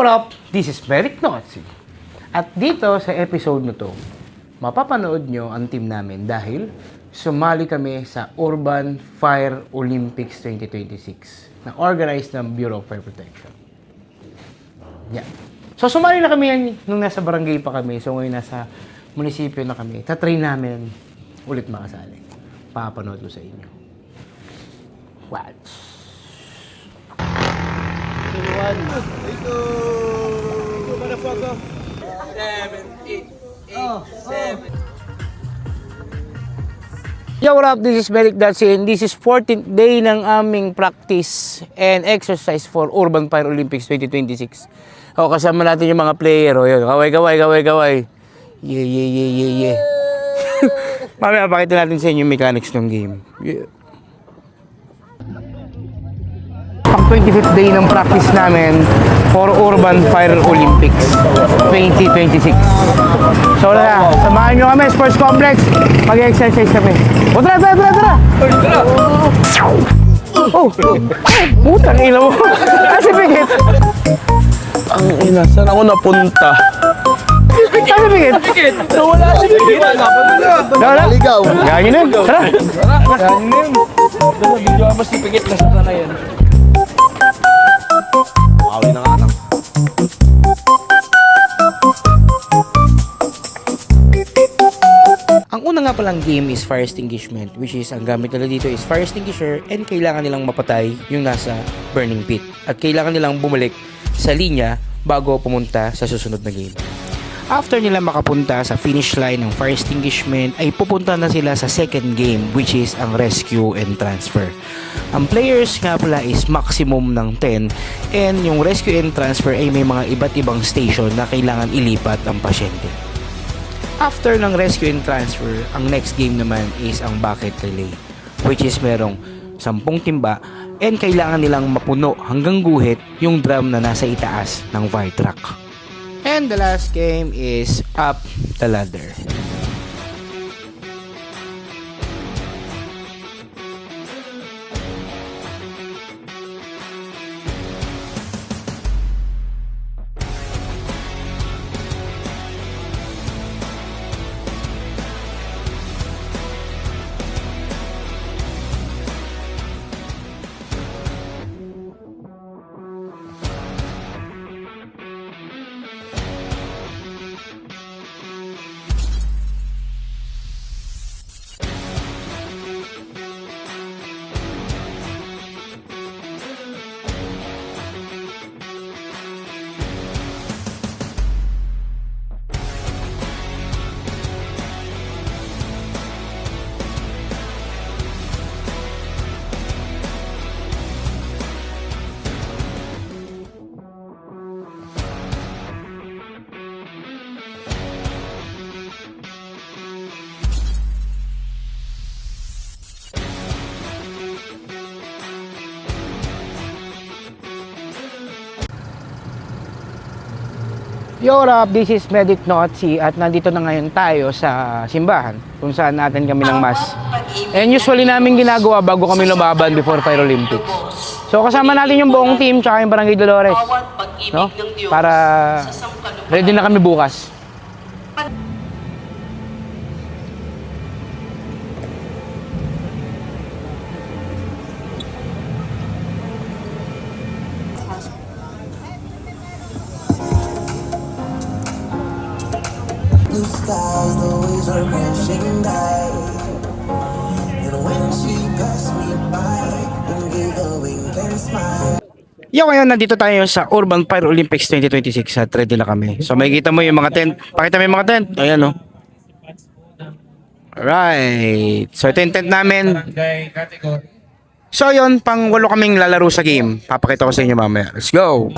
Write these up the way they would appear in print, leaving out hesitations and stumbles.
What up? This is Merrick Notzi. At dito sa episode na to, mapapanood nyo ang team namin dahil sumali kami sa Urban Fire Olympics 2026 na organized ng Bureau of Fire Protection. Yeah. So sumali na kami yan nung nasa barangay pa kami. So ngayon nasa munisipyo na kami. Tatry namin ulit makasali. Papanood ko sa inyo. Watch. Yo, what up? This is Merrick Notzi and this is 14th day ng aming practice and exercise for Urban Fire Olympics 2026. O, kasama natin yung mga player. O, yun. Kaway. Yeah. Mamaya, pakita natin sa inyo yung mechanics ng game. Yeah. Pang 25th day ng practice namin for Urban Fire Olympics 2026. So na, samahan nyo kami, Sports Complex. Mag-exercise kami. O, tara! Oh, putang ina mo. Kasi pigit. Ang ina, saan ako napunta? Kasi pigit. Nawala si Pigit. Naligaw. Ganyan na. Tara. Ganyan na yun. Nasa video ako si Pigit na sa na yan. Awi na nga lang. Ang una nga palang game is fire extinguishment, which is ang gamit nila dito is fire extinguisher and kailangan nilang mapatay yung nasa burning pit. At kailangan nilang bumalik sa linya bago pumunta sa susunod na game. After nila makapunta sa finish line ng fire extinguishment ay pupunta na sila sa second game, which is ang rescue and transfer. Ang players nga pala is maximum ng 10 and yung rescue and transfer ay may mga iba't ibang station na kailangan ilipat ang pasyente. After ng rescue and transfer, ang next game naman is ang bucket relay, which is merong 10 timba and kailangan nilang mapuno hanggang guhit yung drum na nasa itaas ng fire truck. And the last game is up the ladder. Yo, what up? This is Merrick Notzi at nandito na ngayon tayo sa simbahan kung saan natin kami ng mass. And usually namin ginagawa bago kami lumaban before Fire Olympics. So kasama natin yung buong team tsaka yung Barangay Dolores, no? Para ready na kami bukas. Blue skies, the waves are crashing down. And when she passed me by and gave a wink and smile. Yo, ngayon nandito tayo sa Urban Fire Olympics 2026 at ready na kami. So makikita mo yung mga tent. Pakita mo yung mga tent. Ayan o. Alright. So ito yung tent namin. So yun, pang 8 kaming lalaro sa game. Papakita ko sa inyo mamaya. Let's go!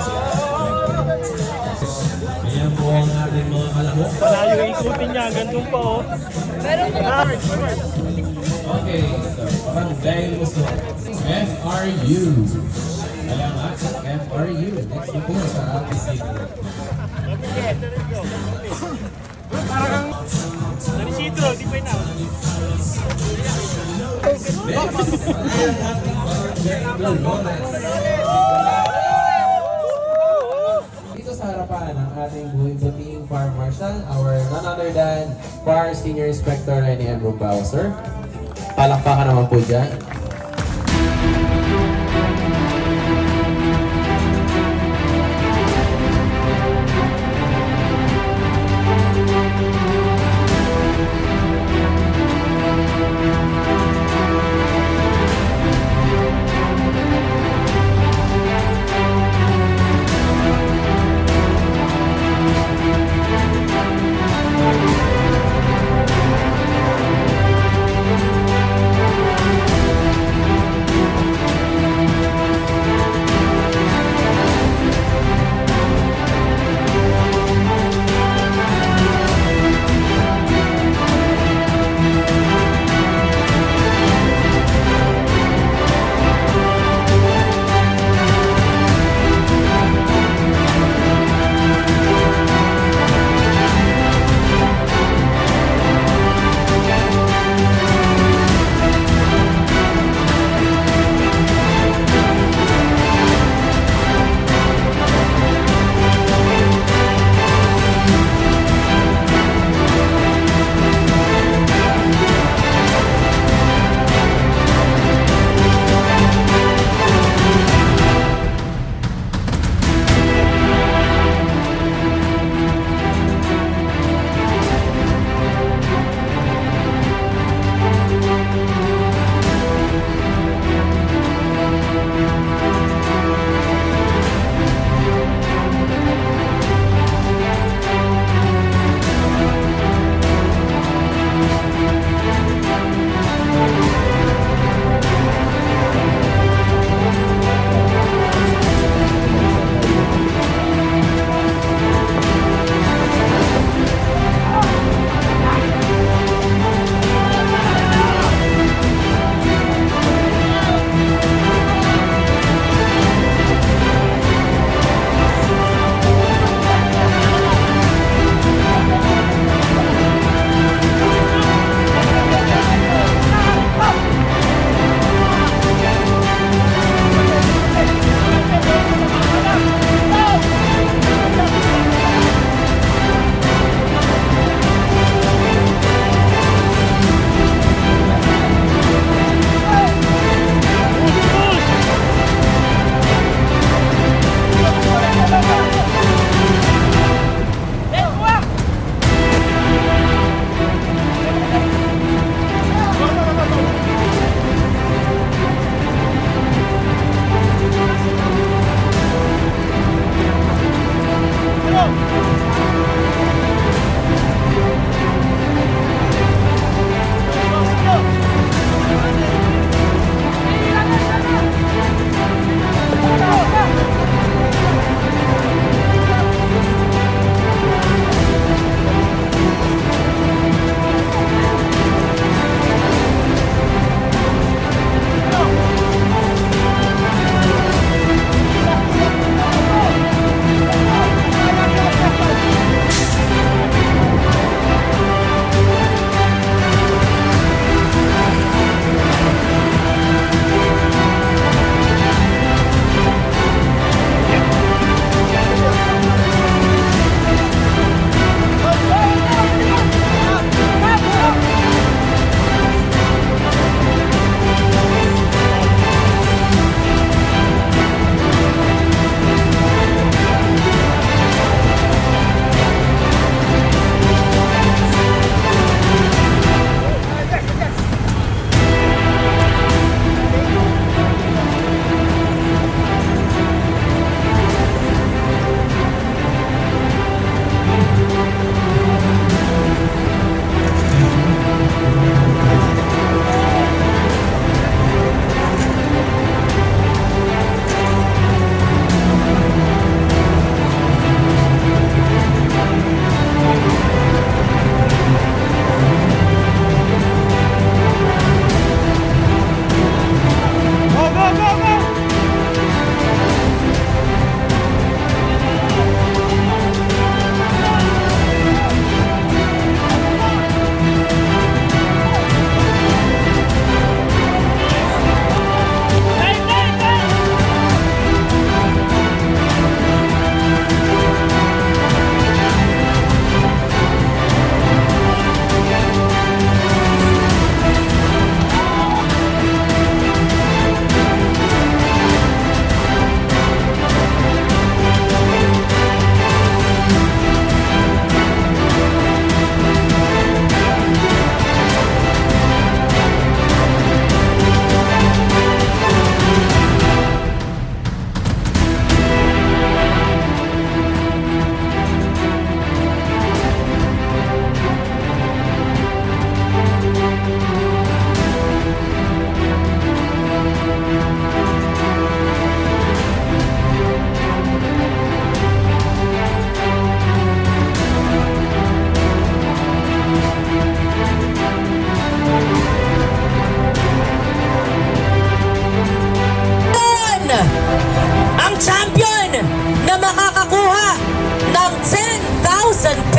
Malayo yung ikutin niya, ganun pa oh. Okay, FRU. Salamat sa FRU. Next po sa ating team. Parang Narisitro, di pa na. sa harapan ng ating buting Fire Marshal, our none other than Fire Senior Inspector Rene M. Rumbao, sir. Palakpakan naman po dyan.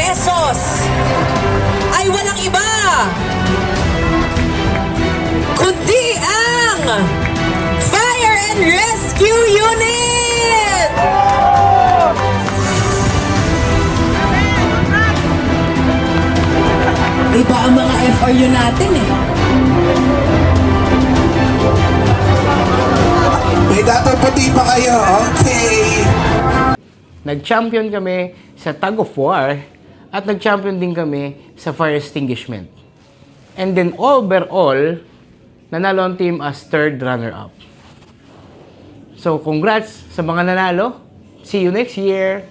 pesos ay walang iba kundi ang Fire and Rescue Unit! Iba ang mga FRU natin eh. May dato puti pa kayo, okay. Nag-champion kami sa tug of war at nag-champion din kami sa fire extinguishment. And then overall, nanalo ang team as third runner-up. So congrats sa mga nanalo. See you next year.